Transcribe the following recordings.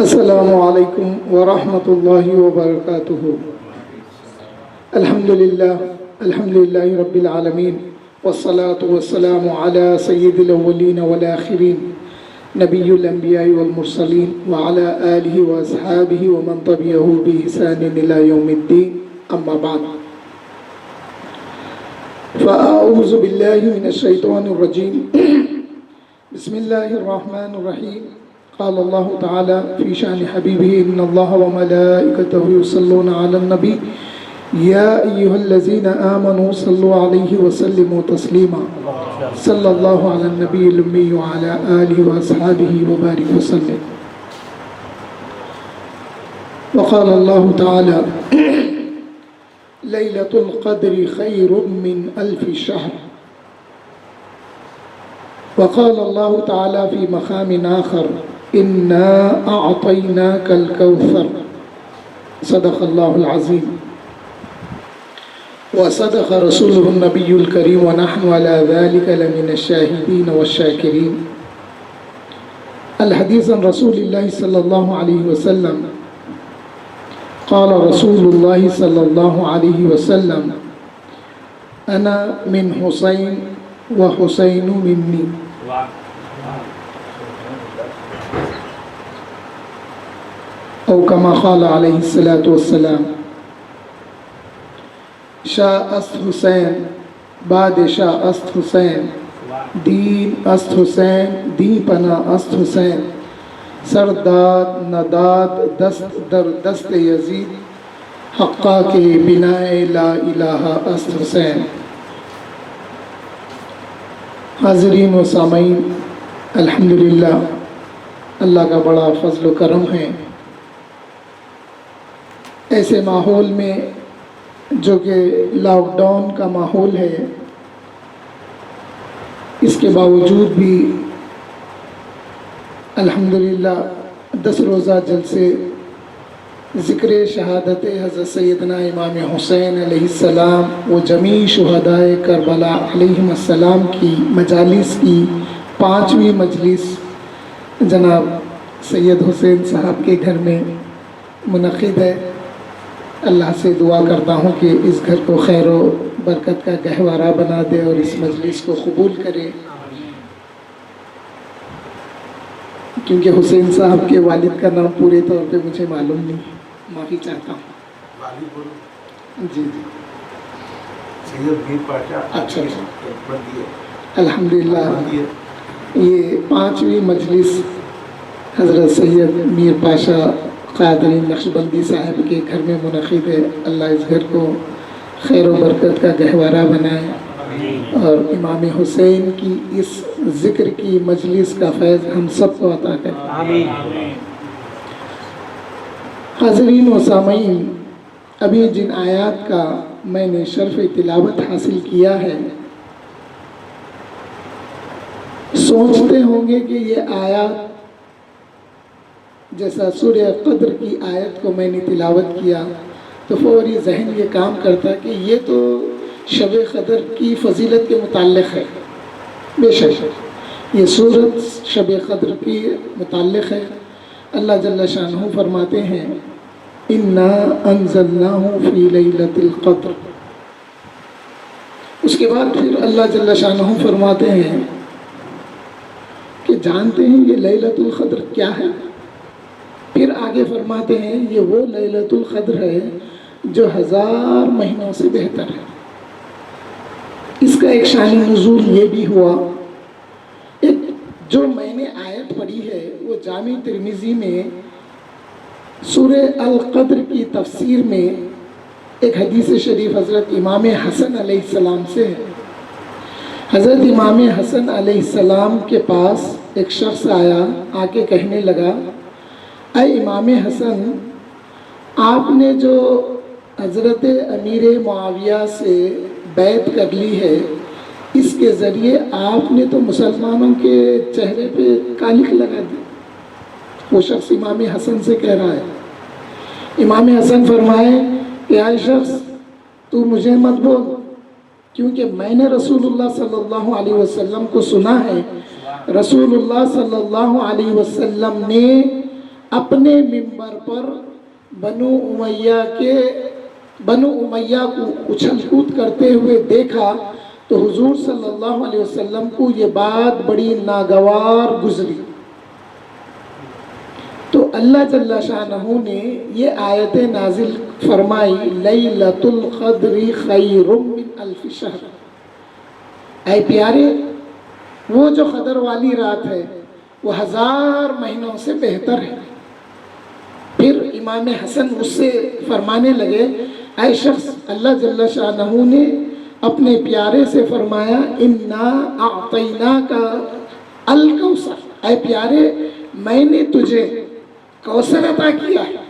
السلام علیکم ورحمۃ اللہ وبرکاتہ۔ الحمدللہ رب العالمین، والصلاة والسلام علی سید الاولین والآخرین، نبی الانبیاء والمرسلین، وعلی آلہ واصحابہ ومن تبعہ بإحسان الی یوم الدین، اما بعد، فاعوذ باللہ من الشیطان الرجیم، بسم اللہ الرحمن الرحیم۔ قال اللہ تعالی فی شان حبیبہ ان اللہ وملائکتہ یصلون علی النبی یا ایہا الذین آمنوا صلوا علیہ وسلموا تسلیما، صلی اللہ علی النبی الامی وعلی آلہ واصحابہ وبارک وسلم۔ وقال اللہ تعالی لیلۃ القدر خیر من الف شہر۔ وقال اللہ تعالی فی مقام آخر انا اعطیناک الکوثر، صدق اللہ العظیم وصدق رسولہ النبی الکریم ونحن علی ذلک لمن الشاہدین والشاکرین۔ الحدیث عن رسول اللہ صلی اللہ علیہ وسلم قال رسول اللہ صلی اللہ علیہ وسلم انا من حسین وحسین منی۔ او کما قال علیہ الصلاۃ والسلام، شاہ است حسین بادشاہ است حسین، دین است حسین دی پناہ است حسین، سرداد نداد دست در دست یزید، حقا کے بنائے لا الہ است حسین۔ حاضرین و سامعین، الحمدللہ اللہ کا بڑا فضل و کرم ہے، ایسے ماحول میں جو کہ لاک ڈاؤن کا ماحول ہے، اس کے باوجود بھی الحمدللہ 10 روزہ جلسے ذکر شہادت حضرت سیدنا امام حسین علیہ السلام و جمیع شہدائے کربلا علیہم السلام کی مجالس کی 5ویں مجلس جناب سید حسین صاحب کے گھر میں منعقد ہے۔ اللہ سے دعا کرتا ہوں کہ اس گھر کو خیر و برکت کا گہوارہ بنا دے اور اس مجلس کو قبول کرے، کیونکہ حسین صاحب کے والد کا نام پورے طور پہ مجھے معلوم نہیں، معافی چاہتا ہوں۔ جی اچھا، الحمدللہ یہ 5ویں مجلس حضرت سید میر پاشا قادری نقشبندی صاحب کے گھر میں منعقد ہے۔ اللہ اس گھر کو خیر و برکت کا گہوارہ بنائے اور امام حسین کی اس ذکر کی مجلس کا فیض ہم سب کو عطا کرے۔ حاضرین و سامعین، ابھی جن آیات کا میں نے شرف تلاوت حاصل کیا ہے، سوچتے ہوں گے کہ یہ آیات جیسا سورہ قدر کی آیت کو میں نے تلاوت کیا تو فوری ذہن یہ کام کرتا کہ یہ تو شب قدر کی فضیلت کے متعلق ہے۔ بے شک یہ سورت شب قدر کی متعلق ہے۔ اللہ جل شانہ فرماتے ہیں انا انزلناہ فی لیلۃ القدر۔ اس کے بعد پھر اللہ جل شانہ فرماتے ہیں کہ جانتے ہیں یہ لیلۃ القدر کیا ہے؟ پھر آگے فرماتے ہیں یہ وہ لیلۃ القدر ہے جو 1000 مہینوں سے بہتر ہے۔ اس کا ایک شان نزول یہ بھی ہوا، ایک جو میں نے آیت پڑھی ہے وہ جامع ترمذی میں سورہ القدر کی تفسیر میں ایک حدیث شریف حضرت امام حسن علیہ السلام سے ہے۔ حضرت امام حسن علیہ السلام کے پاس ایک شخص آیا، آ کے کہنے لگا اے امام حسن، آپ نے جو حضرت امیر معاویہ سے بیعت کر لی ہے، اس کے ذریعے آپ نے تو مسلمانوں کے چہرے پہ کالک لگا دی۔ وہ شخص امام حسن سے کہہ رہا ہے۔ امام حسن فرمائے کہ اے شخص تو مجھے مت بول، کیونکہ میں نے رسول اللہ صلی اللہ علیہ وسلم کو سنا ہے، رسول اللہ صلی اللہ علیہ وسلم نے اپنے ممبر پر بنو امیہ کو اچھل کود کرتے ہوئے دیکھا تو حضور صلی اللہ علیہ وسلم کو یہ بات بڑی ناگوار گزری، تو اللہ جل شانہ نے یہ آیت نازل فرمائی لیلۃ القدر خیر من الف شہر۔ اے پیارے، وہ جو قدر والی رات ہے وہ 1000 مہینوں سے بہتر ہے۔ پھر امام حسن اس سے فرمانے لگے، اے شخص، اللہ جل شانہ نے اپنے پیارے سے فرمایا انا اعطیناک الکوثر، اے پیارے میں نے تجھے کوثر عطا کیا ہے۔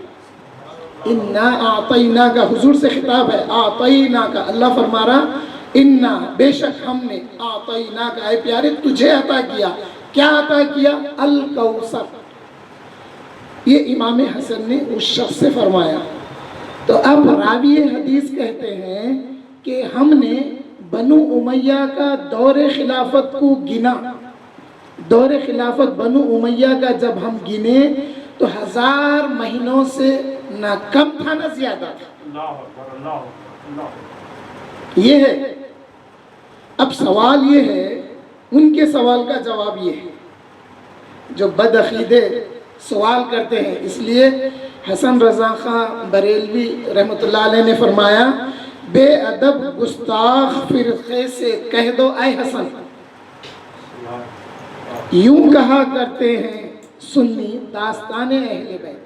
انا اعطیناک حضور سے خطاب ہے، اعطیناک اللہ فرما رہا انا بے شک ہم نے اعطیناک اے پیارے تجھے عطا کیا، کیا عطا کیا؟ الکوثر۔ یہ امام حسن نے اس شخص سے فرمایا۔ تو اب راوی حدیث کہتے ہیں کہ ہم نے بنو امیہ کا دور خلافت کو گنا، دور خلافت بنو امیہ کا جب ہم گنے تو 1000 مہینوں سے نہ کم تھا نہ زیادہ تھا۔ یہ ہے۔ اب سوال یہ ہے، ان کے سوال کا جواب یہ ہے، جو بد عقیدے سوال کرتے ہیں، اس لیے حسن رضا خان بریلوی رحمۃ اللہ علیہ نے فرمایا بے ادب گستاخ فرقے سے کہہ دو اے حسن، یوں کہا کرتے ہیں سنی داستان اہل بیت۔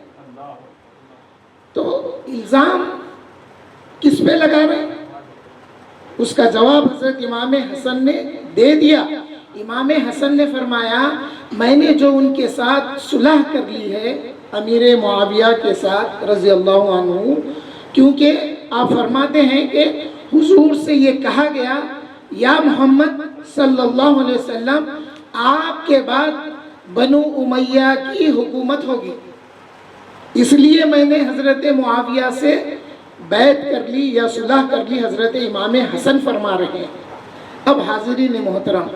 تو الزام کس پہ لگا رہے ہیں؟ اس کا جواب حضرت امام حسن نے دے دیا۔ امام حسن نے فرمایا میں نے جو ان کے ساتھ صلح کر لی ہے امیر معاویہ کے ساتھ رضی اللہ عنہ، کیونکہ آپ فرماتے ہیں کہ حضور سے یہ کہا گیا یا محمد صلی اللہ علیہ وسلم آپ کے بعد بنو امیہ کی حکومت ہوگی، اس لیے میں نے حضرت معاویہ سے بیعت کر لی یا صلح کر لی۔ حضرت امام حسن فرما رہے ہیں۔ اب حاضرین محترم،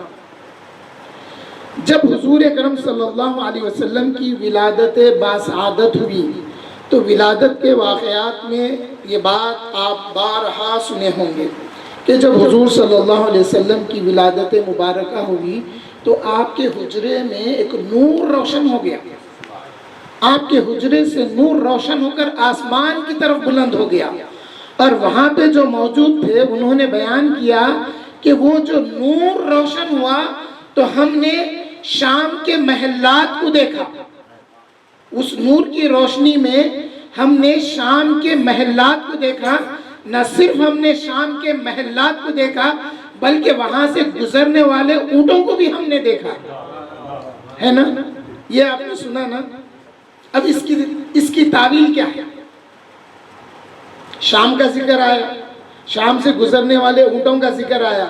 جب حضور اکرم صلی اللہ علیہ وسلم کی ولادت باسعادت ہوئی تو ولادت کے واقعات میں یہ بات آپ بارہا سنے ہوں گے کہ جب حضور صلی اللہ علیہ وسلم کی ولادت مبارکہ ہوئی تو آپ کے حجرے میں ایک نور روشن ہو گیا، آپ کے حجرے سے نور روشن ہو کر آسمان کی طرف بلند ہو گیا، اور وہاں پہ جو موجود تھے انہوں نے بیان کیا کہ وہ جو نور روشن ہوا تو ہم نے شام کے محلات کو دیکھا، اس نور کی روشنی میں ہم نے شام کے محلات کو دیکھا۔ نہ صرف ہم نے شام کے محلات کو دیکھا بلکہ وہاں سے گزرنے والے اونٹوں کو بھی ہم نے دیکھا، ہے نا؟ یہ آپ نے سنا نا؟ اب اس کی تعویل کیا ہے؟ شام کا ذکر آیا، شام سے گزرنے والے اونٹوں کا ذکر آیا،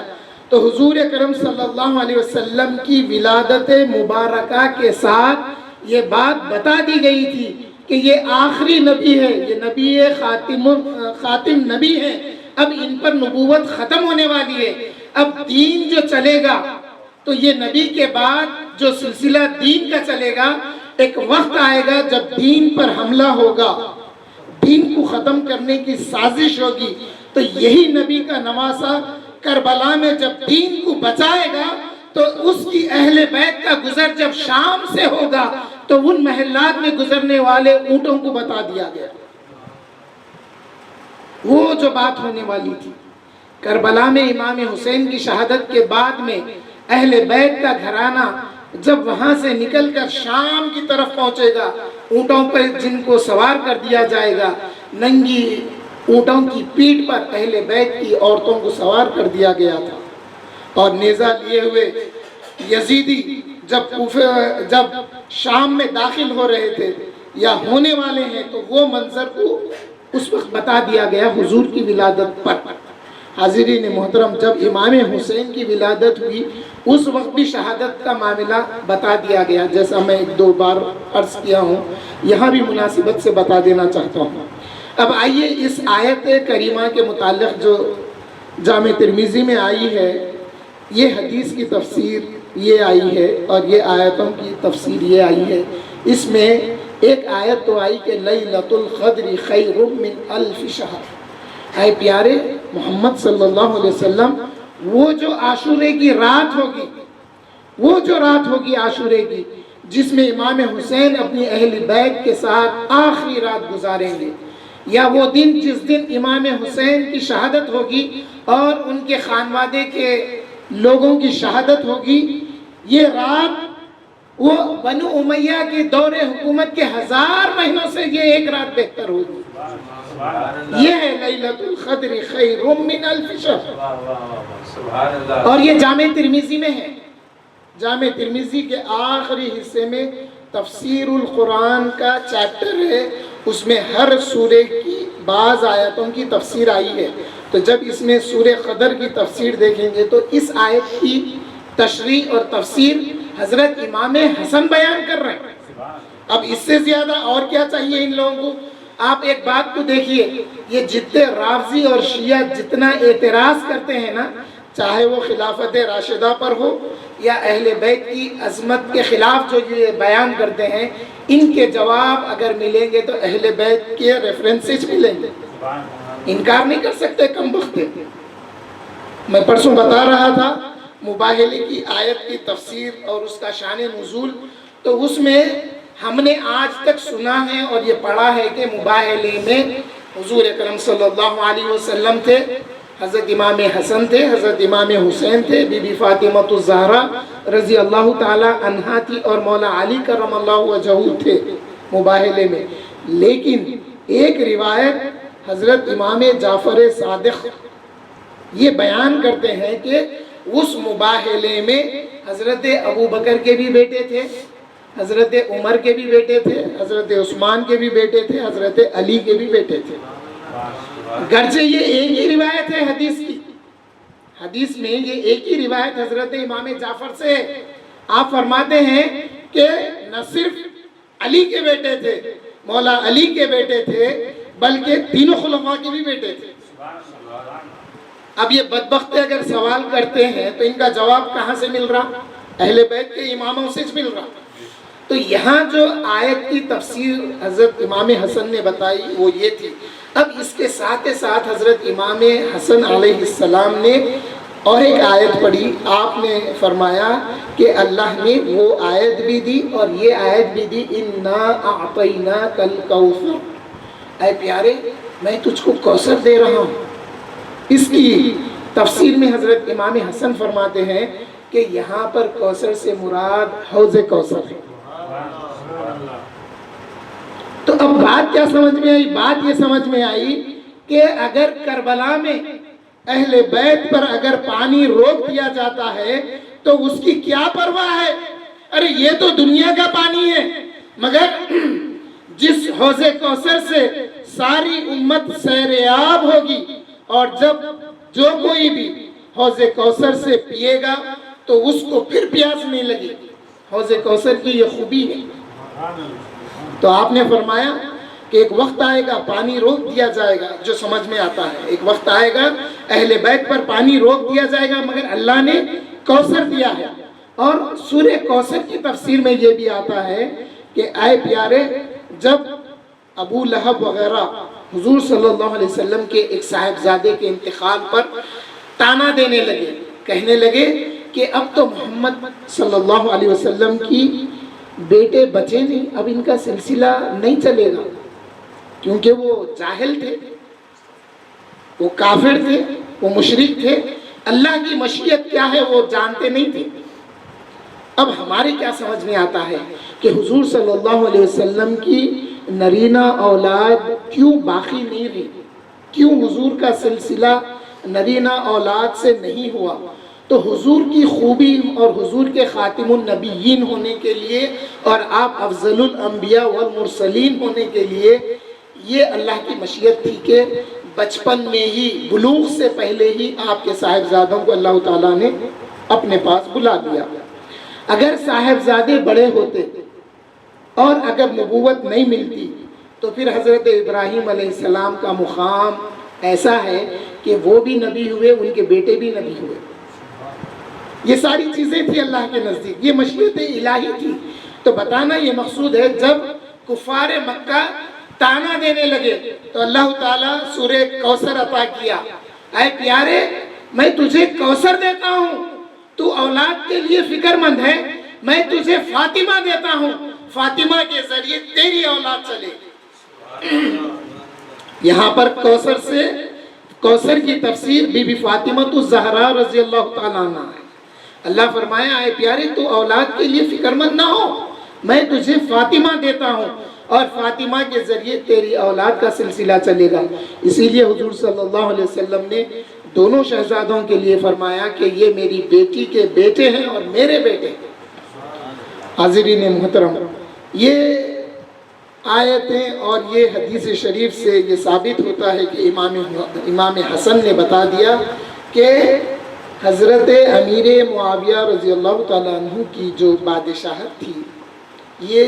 تو حضور اکرم صلی اللہ علیہ وسلم کی ولادت مبارکہ کے ساتھ یہ بات بتا دی گئی تھی کہ یہ آخری نبی ہے، یہ نبی خاتم نبی ہے، اب ان پر نبوت ختم ہونے والی ہے، اب دین جو چلے گا تو یہ نبی کے بعد جو سلسلہ دین کا چلے گا، ایک وقت آئے گا جب دین پر حملہ ہوگا، دین کو ختم کرنے کی سازش ہوگی، تو یہی نبی کا نواسہ کربلا میں جب دین کو بچائے گا تو اس کی اہل بیت کا گزر جب شام سے ہوگا تو ان محلات میں گزرنے والے اونٹوں کو بتا دیا گیا۔ وہ جو بات ہونے والی تھی کربلا میں امام حسین کی شہادت کے بعد میں اہل بیت کا گھرانہ جب وہاں سے نکل کر شام کی طرف پہنچے گا، اونٹوں پر جن کو سوار کر دیا جائے گا، ننگی اونٹوں کی پیٹھ پر اہل بیت کی عورتوں کو سوار کر دیا گیا تھا، اور نیزہ لیے ہوئے یزیدی جب شام میں داخل ہو رہے تھے یا ہونے والے ہیں تو وہ منظر کو اس وقت بتا دیا گیا حضور کی ولادت پر۔ حاضرین محترم، جب امام حسین کی ولادت ہوئی اس وقت بھی شہادت کا معاملہ بتا دیا گیا، جیسا میں 1-2 بار عرض کیا ہوں، یہاں بھی مناسبت سے بتا دینا چاہتا ہوں۔ اب آئیے اس آیت کریمہ کے متعلق جو جامع ترمذی میں آئی ہے، یہ حدیث کی تفسیر یہ آئی ہے اور یہ آیتوں کی تفسیر یہ آئی ہے، اس میں ایک آیت تو آئی کہ لیلۃ القدر خیر من الف شہر۔ اے پیارے محمد صلی اللہ علیہ وسلم، وہ جو عاشورے کی رات ہوگی، وہ جو رات ہوگی عاشورے کی، جس میں امام حسین اپنی اہل بیت کے ساتھ آخری رات گزاریں گے، یا وہ دن جس دن امام حسین کی شہادت ہوگی اور ان کے خانوادے کے لوگوں کی شہادت ہوگی، یہ رات وہ بنو امیہ کے دور حکومت کے 1000 مہینوں سے یہ ایک رات بہتر ہوگی۔ یہ ہے لیلۃ القدر خیر من الف شہر۔ اور یہ جامع ترمذی میں ہے، جامع ترمذی کے آخری حصے میں تفسیر القرآن کا چیپٹر ہے، اس میں ہر سورے کی بعض آیتوں کی تفسیر آئی ہے۔ تو جب اس میں سورہ قدر کی تفسیر دیکھیں گے تو اس آیت کی تشریح اور تفسیر حضرت امام حسن بیان کر رہے ہیں۔ اب اس سے زیادہ اور کیا چاہیے ان لوگوں کو؟ آپ ایک بات کو دیکھیے، یہ جتنے رافضی اور شیعہ جتنا اعتراض کرتے ہیں نا، چاہے وہ خلافت راشدہ پر ہو یا اہل بیت کی عظمت کے خلاف جو یہ بیان کرتے ہیں، ان کے جواب اگر ملیں گے تو اہل بیت کے ریفرنسز ملیں گے، انکار نہیں کر سکتے کم بخت۔ میں پرسوں بتا رہا تھا مباہلے کی آیت کی تفسیر اور اس کا شان نزول، تو اس میں ہم نے آج تک سنا ہے اور یہ پڑھا ہے کہ مباہلے میں حضور اکرم صلی اللہ علیہ وسلم تھے، حضرت امام حسن تھے، حضرت امام حسین تھے، بی بی فاطمہ الزہرا رضی اللہ تعالی عنہا تھی، اور مولا علی کرم اللہ وجہہ تھے مباہلے میں۔ لیکن ایک روایت حضرت امام جعفر صادق یہ بیان کرتے ہیں کہ اس مباہلے میں حضرت ابو بکر کے بھی بیٹے تھے، حضرت عمر کے بھی بیٹے تھے، حضرت عثمان کے بھی بیٹے تھے، حضرت علی کے بھی بیٹے تھے۔ گرچہ یہ ایک ہی روایت ہے حدیث کی، حدیث میں یہ ایک ہی روایت حضرت امام جعفر سے ہے۔ آپ فرماتے ہیں کہ نہ صرف علی کے بیٹے تھے، مولا علی کے بیٹے تھے، بلکہ تینوں خلفاء کے بھی بیٹے تھے۔ اب یہ بدبخت اگر سوال کرتے ہیں تو ان کا جواب کہاں سے مل رہا؟ اہل بیت کے اماموں سے مل رہا۔ تو یہاں جو آیت کی تفسیر حضرت امام حسن نے بتائی وہ یہ تھی۔ اب اس کے ساتھ ساتھ حضرت امام حسن علیہ السلام نے اور ایک آیت پڑھی، آپ نے فرمایا کہ اللہ نے وہ آیت بھی دی اور یہ آیت بھی دی، اِنَّا أَعْطَيْنَاكَ الْكَوْثَرَ، اے پیارے میں تجھ کو کوثر دے رہا ہوں۔ اس کی تفسیر میں حضرت امام حسن فرماتے ہیں کہ یہاں پر کوثر سے مراد حوض کوثر ہے۔ تو اب بات کیا سمجھ میں آئی؟ بات یہ سمجھ میں آئی کہ اگر کربلا میں اہل بیت پر اگر پانی روک دیا جاتا ہے تو اس کی کیا پرواہ ہے؟ ارے یہ تو دنیا کا پانی ہے، مگر جس حوض کوثر سے ساری امت سیراب ہوگی، اور جب جو کوئی بھی حوض کوثر سے پیے گا تو اس کو پھر پیاس نہیں لگے۔ حوض کوثر کی یہ خوبی ہے۔ تو آپ نے فرمایا کہ ایک وقت آئے گا پانی روک دیا جائے گا، جو سمجھ میں آتا ہے، ایک وقت آئے گا اہل بیت پر پانی روک دیا جائے گا، مگر اللہ نے کوثر دیا ہے۔ اور سورہ کوثر کی تفسیر میں یہ بھی آتا ہے کہ اے پیارے، جب ابو لہب وغیرہ حضور صلی اللہ علیہ وسلم کے ایک صاحبزادے کے انتقال پر تانا دینے لگے، کہنے لگے کہ اب تو محمد صلی اللہ علیہ وسلم کی بیٹے بچے نہیں، اب ان کا سلسلہ نہیں چلے گا، کیونکہ وہ جاہل تھے، وہ کافر تھے، وہ مشرک تھے، اللہ کی مشیت کیا ہے وہ جانتے نہیں تھے۔ اب ہماری کیا سمجھ میں آتا ہے کہ حضور صلی اللہ علیہ وسلم کی نرینہ اولاد کیوں باقی نہیں رہی، کیوں حضور کا سلسلہ نرینہ اولاد سے نہیں ہوا؟ تو حضور کی خوبی اور حضور کے خاتم النبیین ہونے کے لیے اور آپ افضل الانبیاء والمرسلین ہونے کے لیے یہ اللہ کی مشیت تھی کہ بچپن میں ہی، بلوغ سے پہلے ہی آپ کے صاحبزادوں کو اللہ تعالیٰ نے اپنے پاس بلا دیا۔ اگر صاحبزادے بڑے ہوتے اور اگر نبوت نہیں ملتی تو پھر حضرت ابراہیم علیہ السلام کا مقام ایسا ہے کہ وہ بھی نبی ہوئے، ان کے بیٹے بھی نبی ہوئے۔ یہ ساری چیزیں تھی اللہ کے نزدیک، یہ مشیت الہی تھی۔ تو بتانا یہ مقصود ہے، جب کفار مکہ تانا دینے لگے تو اللہ تعالیٰ سورہ کوثر عطا کیا، اے پیارے میں تجھے کوثر دیتا ہوں، تو اولاد کے لیے فکر مند ہے، میں تجھے فاطمہ دیتا ہوں، فاطمہ کے ذریعے تیری اولاد چلے۔ یہاں پر کوثر کی تفسیر بی بی فاطمہ الزہرا رضی اللہ تعالیٰ عنہ ہے۔ اللہ فرمایا اے پیارے تو اولاد کے لیے فکر مند نہ ہو، میں تجھے فاطمہ دیتا ہوں اور فاطمہ کے ذریعے تیری اولاد کا سلسلہ چلے گا۔ اسی لیے حضور صلی اللہ علیہ وسلم نے دونوں شہزادوں کے لیے فرمایا کہ یہ میری بیٹی کے بیٹے ہیں اور میرے بیٹے ہیں۔ حاضرین محترم، یہ آیتیں اور یہ حدیث شریف سے یہ ثابت ہوتا ہے کہ امام حسن نے بتا دیا کہ حضرت امیر معاویہ رضی اللہ تعالیٰ عنہ کی جو بادشاہت تھی یہ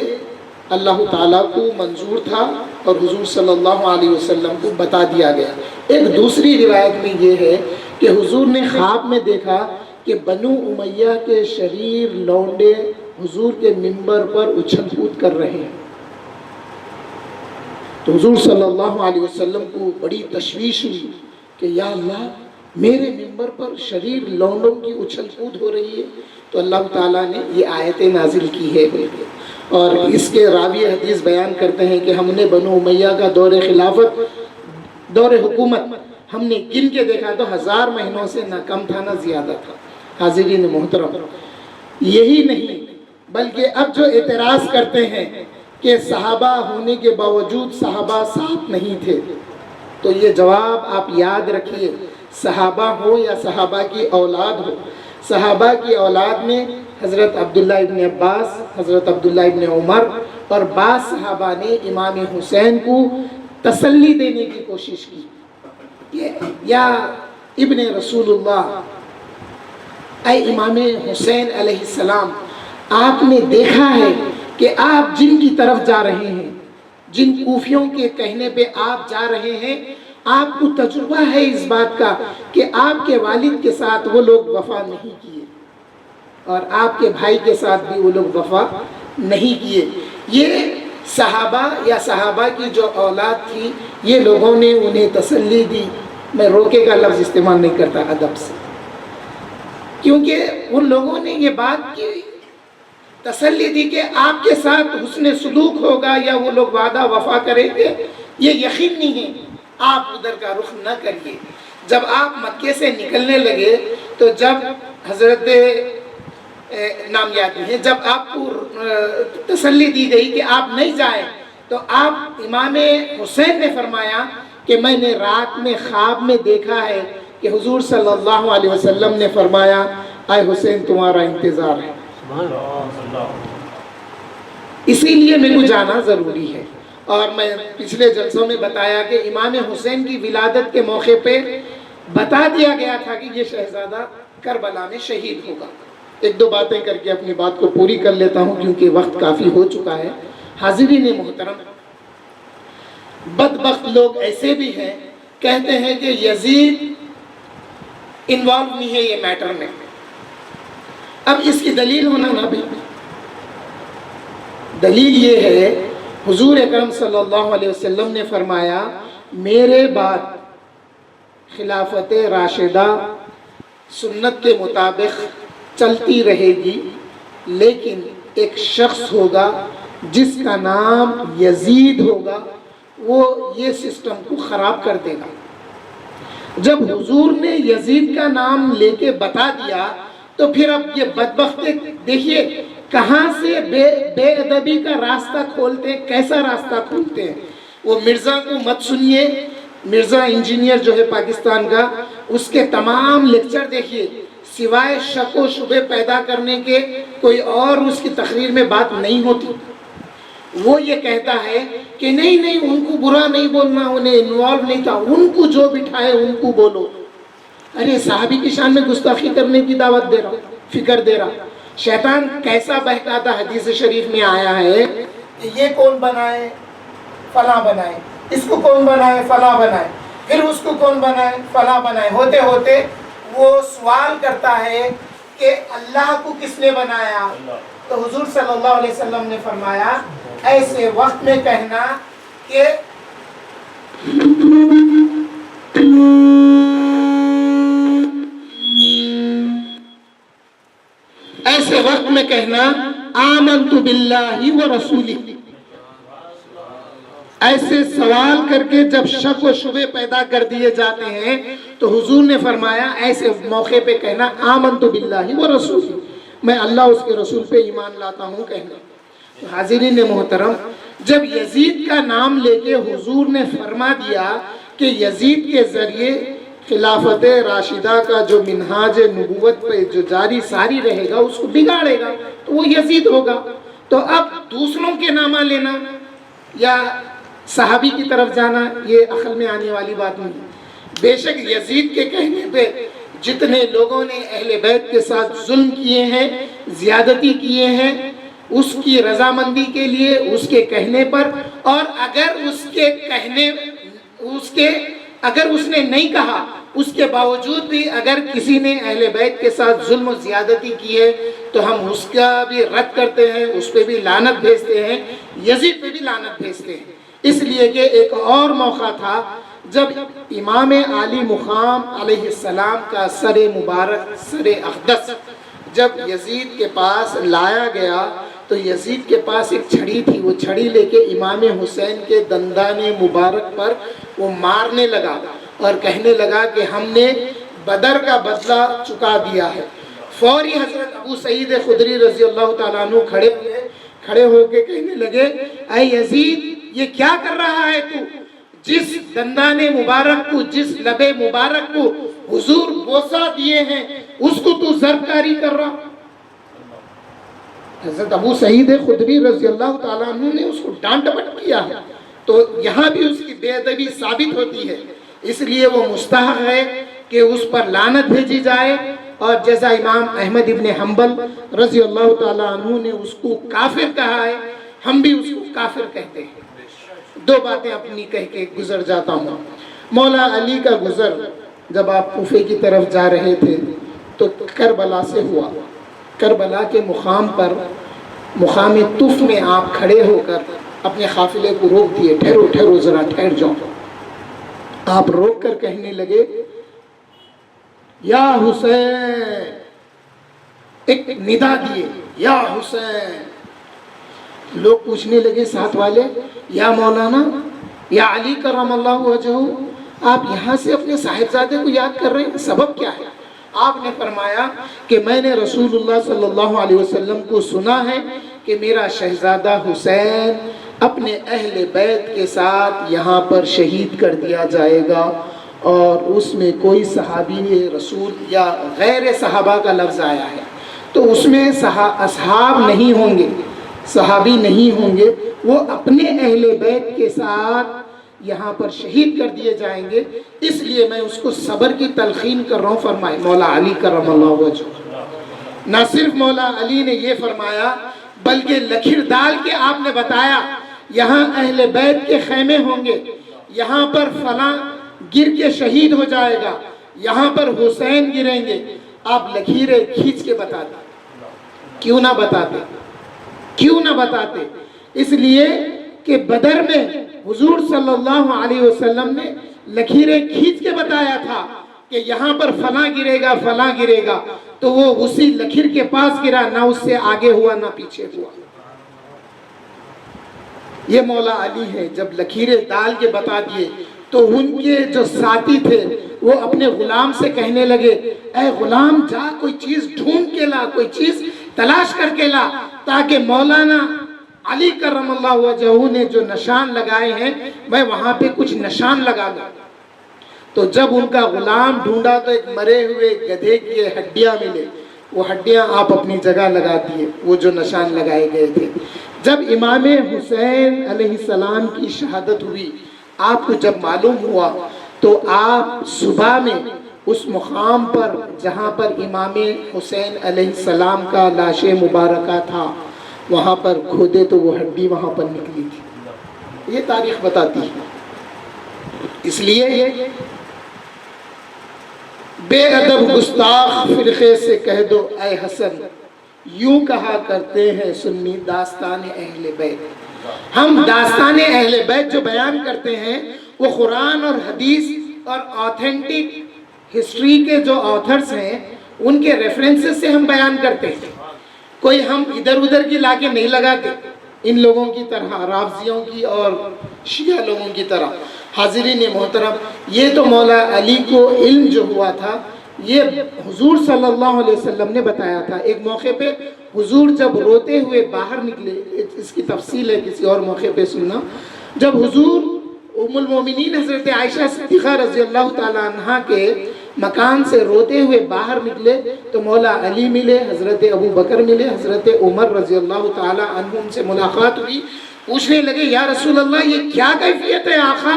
اللہ تعالیٰ کو منظور تھا اور حضور صلی اللہ علیہ وسلم کو بتا دیا گیا۔ ایک دوسری روایت میں یہ ہے کہ حضور نے خواب میں دیکھا کہ بنو امیہ کے شریر لونڈے حضور کے منبر پر اچھل کود کر رہے ہیں، تو حضور صلی اللہ علیہ وسلم کو بڑی تشویش ہوئی کہ یا اللہ میرے منبر پر شریر لونڈوں کی اچھل کود ہو رہی ہے، تو اللہ تعالیٰ نے یہ آیتیں نازل کی ہے بالکل۔ اور اس کے راوی حدیث بیان کرتے ہیں کہ ہم نے بنو امیہ کا دور خلافت، دور حکومت ہم نے گن کے دیکھا تو 1000 مہینوں سے نہ کم تھا نہ زیادہ تھا۔ حاضرین محترم، یہی نہیں بلکہ اب جو اعتراض کرتے ہیں کہ صحابہ ہونے کے باوجود صحابہ ساتھ نہیں تھے، تو یہ جواب آپ یاد رکھیے، صحابہ ہو یا صحابہ کی اولاد ہو، صحابہ کی اولاد میں حضرت عبداللہ ابن عباس، حضرت عبداللہ ابن عمر اور بعض صحابہ نے امام حسین کو تسلی دینے کی کوشش کی، یا ابن رسول اللہ، اے امام حسین علیہ السلام، آپ نے دیکھا ہے کہ آپ جن کی طرف جا رہے ہیں، جن کوفیوں کے کہنے پہ آپ جا رہے ہیں، آپ کو تجربہ ہے اس بات کا کہ آپ کے والد کے ساتھ وہ لوگ وفا نہیں کیے اور آپ کے بھائی کے ساتھ بھی وہ لوگ وفا نہیں کیے۔ یہ صحابہ یا صحابہ کی جو اولاد تھی، یہ لوگوں نے انہیں تسلی دی۔ میں روکے کا لفظ استعمال نہیں کرتا ادب سے، کیونکہ ان لوگوں نے یہ بات کی تسلی دی کہ آپ کے ساتھ حسن سلوک ہوگا یا وہ لوگ وعدہ وفا کریں گے، یہ یقین نہیں ہے، آپ ادھر کا رخ نہ کریے۔ جب آپ مکے سے نکلنے لگے تو جب حضرت نام یاد نہیں ہے، جب آپ کو تسلی دی گئی کہ آپ نہیں جائیں، تو آپ امام حسین نے فرمایا کہ میں نے رات میں خواب میں دیکھا ہے کہ حضور صلی اللہ علیہ وسلم نے فرمایا اے حسین تمہارا انتظار ہے، اسی لیے میرے کو جانا ضروری ہے۔ اور میں پچھلے جلسوں میں بتایا کہ امام حسین کی ولادت کے موقع پہ بتا دیا گیا تھا کہ یہ شہزادہ کربلا میں شہید ہوگا۔ ایک دو باتیں کر کے اپنی بات کو پوری کر لیتا ہوں کیونکہ وقت کافی ہو چکا ہے۔ حاضرین محترم، بدبخت لوگ ایسے بھی ہیں کہتے ہیں کہ یزید انوالو نہیں ہے یہ میٹر میں۔ اب اس کی دلیل ہونا نہ بھی، دلیل یہ ہے حضور اکرم صلی اللہ علیہ وسلم نے فرمایا میرے بعد خلافت راشدہ سنت کے مطابق چلتی رہے گی، لیکن ایک شخص ہوگا جس کا نام یزید ہوگا، وہ یہ سسٹم کو خراب کر دے گا۔ جب حضور نے یزید کا نام لے کے بتا دیا تو پھر اب یہ بدبختے دیکھیے کہاں سے بے ادبی کا راستہ کھولتے ہیں، کیسا راستہ کھولتے ہیں۔ وہ مرزا کو مت سنیے، مرزا انجینئر جو ہے پاکستان کا، اس کے تمام لیکچر دیکھیے، سوائے شک و شبہ پیدا کرنے کے کوئی اور اس کی تقریر میں بات نہیں ہوتی۔ وہ یہ کہتا ہے کہ نہیں ان کو برا نہیں بولنا، انہیں انوالو نہیں تھا، ان کو جو بٹھائے ان کو بولو۔ ارے صحابی کی شان میں گستاخی کرنے کی دعوت دے رہا، فکر دے رہا۔ شیطان کیسا بہکاتا، حدیث شریف میں آیا ہے کہ یہ کون بنائے، فلاں بنائے، اس کو کون بنائے، فلاں بنائے، پھر اس کو کون بنائے، فلاں بنائے۔ ہوتے ہوتے وہ سوال کرتا ہے کہ اللہ کو کس نے بنایا؟ تو حضور صلی اللہ علیہ وسلم نے فرمایا ایسے وقت میں کہنا کہ ایسے وقت میں کہنا آمنت باللہ و رسولہ. ایسے سوال کر کے جب شک و شبہ پیدا کر دیے جاتے ہیں تو حضور نے فرمایا ایسے موقع پہ کہنا آمنت باللہ و رسولہ، میں اللہ اس کے رسول پہ ایمان لاتا ہوں کہنا. حاضرین محترم، جب یزید کا نام لے کے حضور نے فرما دیا کہ یزید کے ذریعے خلافت راشدہ کا جو منہاج نبوت پہ جو جاری ساری رہے گا اس کو بگاڑے گا تو وہ یزید ہوگا، تو اب دوسروں کے نامہ لینا یا صحابی کی طرف جانا یہ عقل میں آنے والی بات نہیں. بے شک یزید کے کہنے پہ جتنے لوگوں نے اہل بیت کے ساتھ ظلم کیے ہیں، زیادتی کیے ہیں، اس کی رضامندی کے لیے اس کے کہنے پر، اور اگر اس نے نہیں کہا اس کے باوجود بھی اگر کسی نے اہل بیت کے ساتھ ظلم و زیادتی کی ہے تو ہم اس کا بھی رد کرتے ہیں، اس پہ بھی لعنت بھیجتے ہیں، یزید پہ بھی لعنت بھیجتے ہیں. اس لیے کہ ایک اور موقع تھا جب امام عالی مقام علیہ السلام کا سر مبارک، سر اقدس جب یزید کے پاس لایا گیا تو یزید کے پاس ایک چھڑی تھی، وہ چھڑی لے کے امام حسین کے دندان مبارک پر وہ مارنے لگا اور کہنے لگا کہ ہم نے بدر کا بدلہ چکا دیا ہے. فوری حضرت ابو سعید خدری رضی اللہ تعالیٰ عنہ کھڑے ہو کے کہنے لگے اے یزید یہ کیا کر رہا ہے تو، جس دندان مبارک کو، جس لب مبارک کو حضور بوسہ دیے ہیں اس کو تو ضربکاری کر رہا. حضرت ابو سعید خدری رضی اللہ تعالیٰ عنہ نے اس کو ڈانٹ ڈپٹ کیا ہے، تو یہاں بھی اس کی بے ادبی ثابت ہوتی ہے، اس لیے وہ مستحق ہے کہ اس پر لعنت بھیجی جائے. اور جیسا امام احمد ابن حنبل رضی اللہ تعالیٰ عنہ نے اس کو کافر کہا ہے، ہم بھی اس کو کافر کہتے ہیں. دو باتیں اپنی کہہ کے گزر جاتا ہوں. مولا علی کا گزر جب آپ کوفے کی طرف جا رہے تھے تو کربلا سے ہوا. کربلا کے مقام پر مقام طف میں آپ کھڑے ہو کر اپنے قافلے کو روک دیے، ٹھہرو ٹھہرو ذرا ٹھہر جاؤ. آپ روک کر کہنے لگے یا حسین، ایک ندا دیے یا حسین. لوگ پوچھنے لگے ساتھ والے یا مولانا یا علی کرم اللہ وجہہ، آپ یہاں سے اپنے صاحبزادے کو یاد کر رہے ہیں، سبب کیا ہے؟ آپ نے فرمایا کہ میں نے رسول اللہ صلی اللہ علیہ وسلم کو سنا ہے کہ میرا شہزادہ حسین اپنے اہل بیت کے ساتھ یہاں پر شہید کر دیا جائے گا، اور اس میں کوئی صحابی رسول یا غیر صحابہ کا لفظ آیا ہے تو اس میں اصحاب نہیں ہوں گے، صحابی نہیں ہوں گے، وہ اپنے اہل بیت کے ساتھ یہاں پر شہید کر دیے جائیں گے، اس لیے میں اس کو صبر کی تلقین کر رہا ہوں. فرمائے مولا علی کرم اللہ وجہہ. نہ صرف مولا علی نے یہ فرمایا بلکہ لکھیر ڈال کے آپ نے بتایا یہاں اہل بیت کے خیمے ہوں گے، یہاں پر فلاں گر کے شہید ہو جائے گا، یہاں پر حسین گریں گے. آپ لکیریں کھینچ کے بتاتے، کیوں نہ بتاتے؟ کیوں نہ بتاتے؟ اس لیے کہ بدر میں حضور صلی اللہ علیہ وسلم نے لکیریں کھینچ کے بتایا تھا کہ یہاں پر فلاں گرے گا، فلاں گرے گا، تو وہ اسی لکیر کے پاس گرا، نہ اس سے آگے ہوا نہ پیچھے ہوا. یہ مولا علی ہے. جب لکیریں ڈال کے بتا دیے تو ان کے جو ساتھی تھے وہ اپنے غلام سے کہنے لگے اے غلام جا کوئی چیز ڈھونڈ کے لا، کوئی چیز تلاش کر کے لا، تاکہ مولانا علی کرم اللہ وجہہ نے جو نشان لگائے ہیں میں وہاں پہ کچھ نشان لگا دوں. تو جب ان کا غلام ڈھونڈا تو ایک مرے ہوئے گدھے کی ہڈیاں ملے، وہ ہڈیاں آپ اپنی جگہ لگا دیے، وہ جو نشان لگائے گئے تھے. جب امام حسین علیہ السلام کی شہادت ہوئی، آپ کو جب معلوم ہوا تو آپ صبح میں اس مقام پر جہاں پر امام حسین علیہ السلام کا لاش مبارکہ تھا وہاں پر کھودے تو وہ ہڈی وہاں پر نکلی تھی. یہ تاریخ بتاتی ہے. اس لیے بے ادب گستاخ فرقے سے کہہ دو اے حسن، یوں کہا کرتے ہیں سنی داستان اہل بیت. ہم داستان اہل بیت جو بیان کرتے ہیں وہ قرآن اور حدیث اور آتھینٹک ہسٹری کے جو آتھرز ہیں ان کے ریفرنسز سے ہم بیان کرتے ہیں. کوئی ہم ادھر ادھر کی لا کے نہیں لگاتے ان لوگوں کی طرح، رافضیوں کی اور شیعہ لوگوں کی طرح. حاضرین محترم، یہ تو مولا علی کو علم جو ہوا تھا یہ حضور صلی اللہ علیہ وسلم نے بتایا تھا. ایک موقع پہ حضور جب روتے ہوئے باہر نکلے، اس کی تفصیل ہے کسی اور موقع پہ سننا. جب حضور ام المومنین حضرت عائشہ صدیقہ رضی اللہ تعالیٰ عنہ کے مکان سے روتے ہوئے باہر نکلے تو مولا علی ملے، حضرت ابو بکر ملے، حضرت عمر رضی اللہ تعالیٰ عنہم سے ملاقات ہوئی. پوچھنے لگے یا رسول اللہ یہ کیا کیفیت ہے آقا،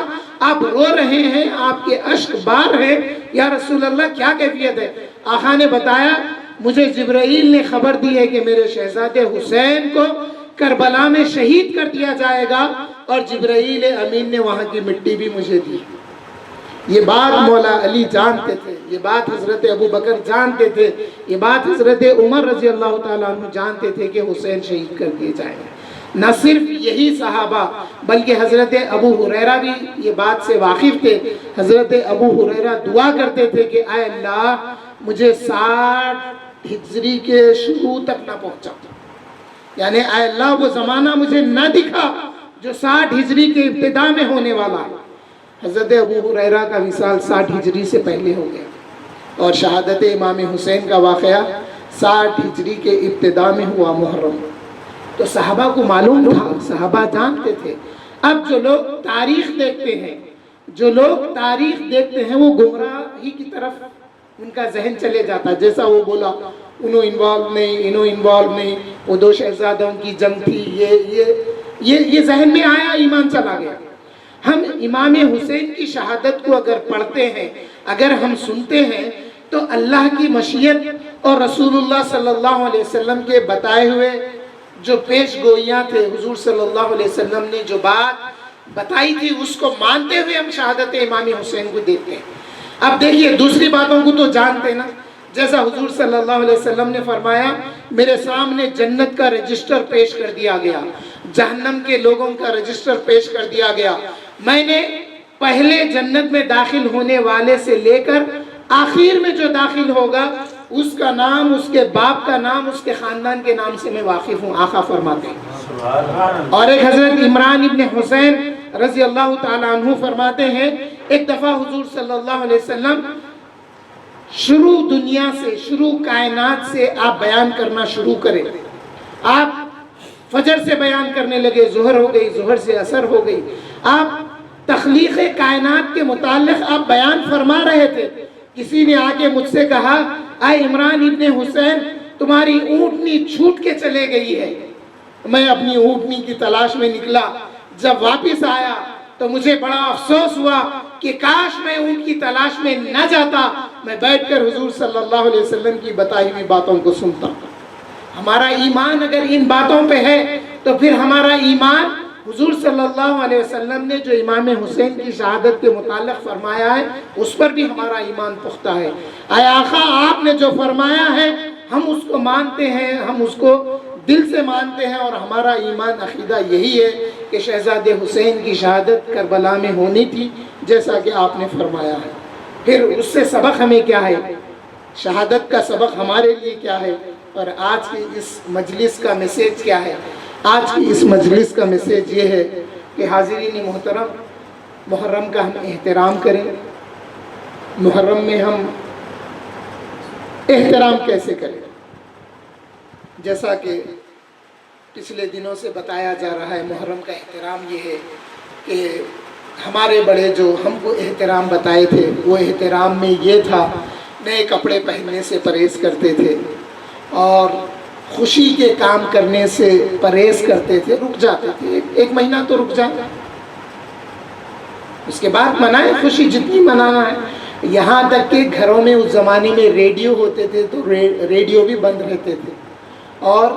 آپ رو رہے ہیں، آپ کے اشک بار ہیں، یا رسول اللہ کیا کیفیت ہے؟ آقا نے بتایا مجھے جبرائیل نے خبر دی ہے کہ میرے شہزادے حسین کو کربلا میں شہید کر دیا جائے گا، اور جبرائیل امین نے وہاں کی مٹی بھی مجھے دی. یہ بات مولا علی جانتے تھے، یہ بات حضرت ابو بکر جانتے تھے، یہ بات حضرت عمر رضی اللہ تعالیٰ عنہ جانتے تھے کہ حسین شہید کر دیے جائیں گے. نہ صرف یہی صحابہ بلکہ حضرت ابو ہریرہ بھی یہ بات سے واقف تھے. حضرت ابو ہریرہ دعا کرتے تھے کہ اے اللہ مجھے 60 ہجری کے شروع تک نہ پہنچا، یعنی اے اللہ وہ زمانہ مجھے نہ دکھا جو 60 ہجری کے ابتدا میں ہونے والا ہے. حضرت ابو ہریرہ کا وصال 60 ہجری سے پہلے ہو گیا، اور شہادت امام حسین کا واقعہ 60 ہجری کے ابتدا میں ہوا محرم. تو صحابہ کو معلوم تھا، صحابہ جانتے تھے. اب جو لوگ تاریخ دیکھتے ہیں، جو لوگ تاریخ دیکھتے ہیں وہ گمراہی کی طرف ان کا ذہن چلے جاتا. جیسا وہ بولا انہوں انوالو نہیں، وہ 2 شہزادوں کی جنگ تھی، یہ ذہن میں آیا، ایمان چلا گیا. ہم امام حسین کی شہادت کو اگر پڑھتے ہیں، اگر ہم سنتے ہیں تو اللہ کی مشیت اور رسول اللہ صلی اللہ علیہ وسلم کے بتائے ہوئے جو پیش گوئیاں تھے، حضور صلی اللہ علیہ وسلم نے جو بات بتائی تھی اس کو مانتے ہوئے ہم شہادت امام حسین کو دیکھتے ہیں. اب دیکھیے دوسری باتوں کو تو جانتے نا، جیسا حضور صلی اللہ علیہ وسلم نے فرمایا میرے سامنے جنت کا رجسٹر پیش کر دیا گیا، جہنم کے لوگوں کا رجسٹر پیش کر دیا گیا. میں نے پہلے جنت میں داخل ہونے والے سے لے کر آخر میں جو داخل ہوگا اس کا نام، اس کے باپ کا نام، اس کے خاندان کے نام سے میں واقف ہوں، آقا فرماتے ہیں. اور ایک حضرت عمران ابن حسین رضی اللہ تعالیٰ عنہ فرماتے ہیں ایک دفعہ حضور صلی اللہ علیہ وسلم شروع دنیا سے، شروع کائنات سے آپ بیان کرنا شروع کریں. آپ فجر سے بیان کرنے لگے، ظہر ہو گئی، ظہر سے عصر ہو گئی. آپ تخلیق کائنات کے متعلق آپ بیان فرما رہے تھے. کسی نے آ کے مجھ سے کہا اے عمران ابن حسین تمہاری اونٹنی چھوٹ کے چلے گئی ہے. میں اپنی اونٹنی کی تلاش میں نکلا، جب واپس آیا تو مجھے بڑا افسوس ہوا کہ کاش میں اونٹ کی تلاش میں نہ جاتا، میں بیٹھ کر حضور صلی اللہ علیہ وسلم کی بتائی ہوئی باتوں کو سنتا. ہمارا ایمان اگر ان باتوں پہ ہے تو پھر ہمارا ایمان حضور صلی اللہ علیہ وسلم نے جو امام حسین کی شہادت کے متعلق فرمایا ہے اس پر بھی ہمارا ایمان پختہ ہے. اے آقا آپ نے جو فرمایا ہے ہم اس کو مانتے ہیں، ہم اس کو دل سے مانتے ہیں، اور ہمارا ایمان عقیدہ یہی ہے کہ شہزادے حسین کی شہادت کربلا میں ہونی تھی جیسا کہ آپ نے فرمایا ہے. پھر اس سے سبق ہمیں کیا ہے، شہادت کا سبق ہمارے لیے کیا ہے، اور آج کی اس مجلس کا میسیج کیا ہے؟ آج کی اس مجلس کا میسیج یہ ہے کہ حاضرین محترم، محرم کا ہم احترام کریں. محرم میں ہم احترام کیسے کریں؟ جیسا کہ پچھلے دنوں سے بتایا جا رہا ہے، محرم کا احترام یہ ہے کہ ہمارے بڑے جو ہم کو احترام بتائے تھے وہ احترام میں یہ تھا، نئے کپڑے پہننے سے پرہیز کرتے تھے اور خوشی کے کام کرنے سے پرہیز کرتے تھے، رک جاتے تھے، 1 مہینہ تو رک جاتے، اس کے بعد منائے، خوشی جتنی منانا ہے. یہاں تک کہ گھروں میں اس زمانے میں ریڈیو ہوتے تھے تو ریڈیو بھی بند رہتے تھے، اور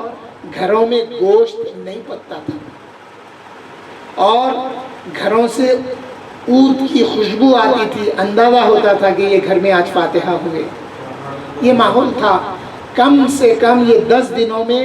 گھروں میں گوشت نہیں پکتا تھا، اور گھروں سے عود کی خوشبو آتی تھی، اندازہ ہوتا تھا کہ یہ گھر میں آج فاتحہ ہوئے. یہ ماحول تھا. کم سے کم یہ 10 دنوں میں